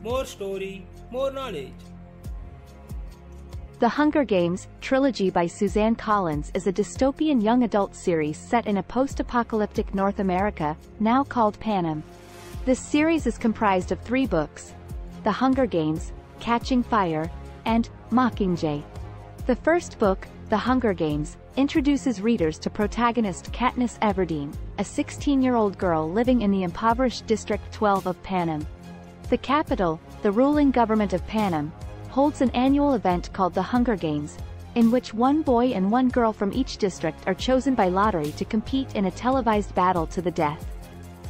More story, more knowledge. The Hunger Games, Trilogy by Suzanne Collins is a dystopian young adult series set in a post-apocalyptic North America, now called Panem. This series is comprised of 3 books: The Hunger Games, Catching Fire, and Mockingjay. The first book, The Hunger Games, introduces readers to protagonist Katniss Everdeen, a 16-year-old girl living in the impoverished District 12 of Panem. The capital, the ruling government of Panem, holds an annual event called the Hunger Games, in which one boy and one girl from each district are chosen by lottery to compete in a televised battle to the death.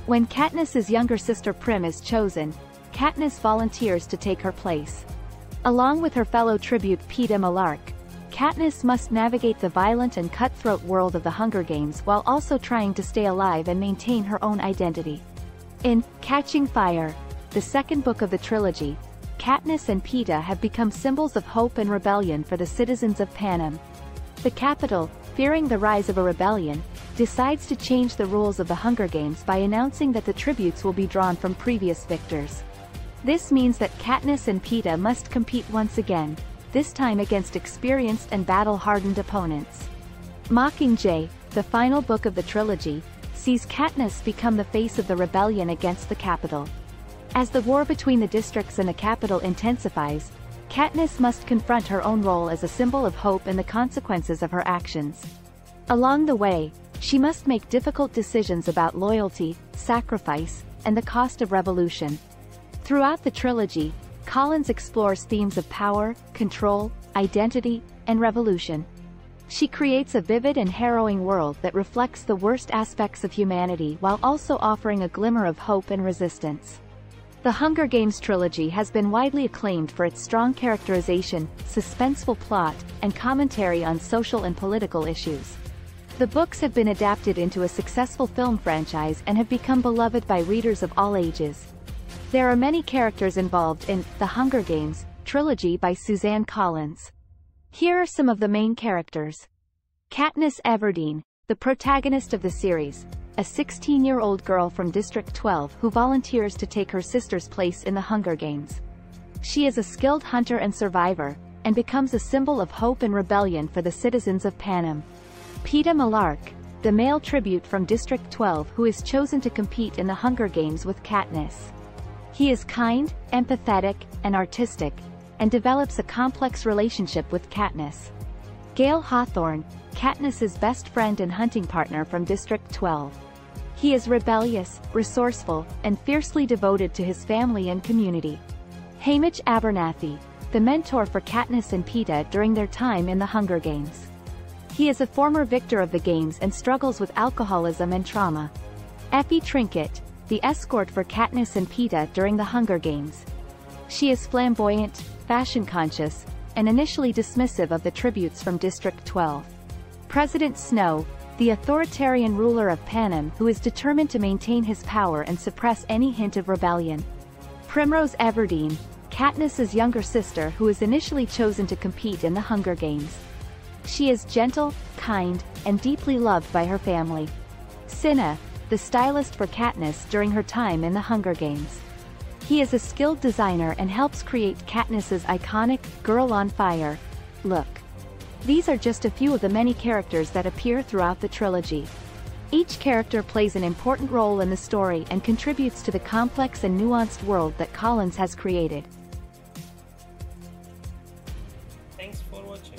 When Katniss's younger sister Prim is chosen, Katniss volunteers to take her place. Along with her fellow tribute Peeta Mellark, Katniss must navigate the violent and cutthroat world of the Hunger Games while also trying to stay alive and maintain her own identity. In Catching Fire, the second book of the trilogy, Katniss and Peeta have become symbols of hope and rebellion for the citizens of Panem. The capital, fearing the rise of a rebellion, decides to change the rules of the Hunger Games by announcing that the tributes will be drawn from previous victors. This means that Katniss and Peeta must compete once again, this time against experienced and battle-hardened opponents. Mockingjay, the final book of the trilogy, sees Katniss become the face of the rebellion against the capital. As the war between the districts and the capital intensifies, Katniss must confront her own role as a symbol of hope and the consequences of her actions. Along the way, she must make difficult decisions about loyalty, sacrifice, and the cost of revolution. Throughout the trilogy, Collins explores themes of power, control, identity, and revolution. She creates a vivid and harrowing world that reflects the worst aspects of humanity while also offering a glimmer of hope and resistance. The Hunger Games trilogy has been widely acclaimed for its strong characterization, suspenseful plot, and commentary on social and political issues. The books have been adapted into a successful film franchise and have become beloved by readers of all ages. There are many characters involved in The Hunger Games, Trilogy by Suzanne Collins. Here are some of the main characters. Katniss Everdeen, the protagonist of the series, a 16-year-old girl from District 12 who volunteers to take her sister's place in the Hunger Games. She is a skilled hunter and survivor, and becomes a symbol of hope and rebellion for the citizens of Panem. Peeta Mellark, the male tribute from District 12 who is chosen to compete in the Hunger Games with Katniss. He is kind, empathetic, and artistic, and develops a complex relationship with Katniss. Gale Hawthorne, Katniss's best friend and hunting partner from District 12. He is rebellious, resourceful, and fiercely devoted to his family and community. Haymitch Abernathy, the mentor for Katniss and Peeta during their time in the Hunger Games. He is a former victor of the games and struggles with alcoholism and trauma. Effie Trinket, the escort for Katniss and Peeta during the Hunger Games. She is flamboyant, fashion-conscious, and initially dismissive of the tributes from District 12. President Snow, the authoritarian ruler of Panem who is determined to maintain his power and suppress any hint of rebellion. Primrose Everdeen, Katniss's younger sister who is initially chosen to compete in the Hunger Games. She is gentle, kind, and deeply loved by her family. Cinna, the stylist for Katniss during her time in the Hunger Games. He is a skilled designer and helps create Katniss's iconic Girl on Fire look. These are just a few of the many characters that appear throughout the trilogy. Each character plays an important role in the story and contributes to the complex and nuanced world that Collins has created. Thanks for watching.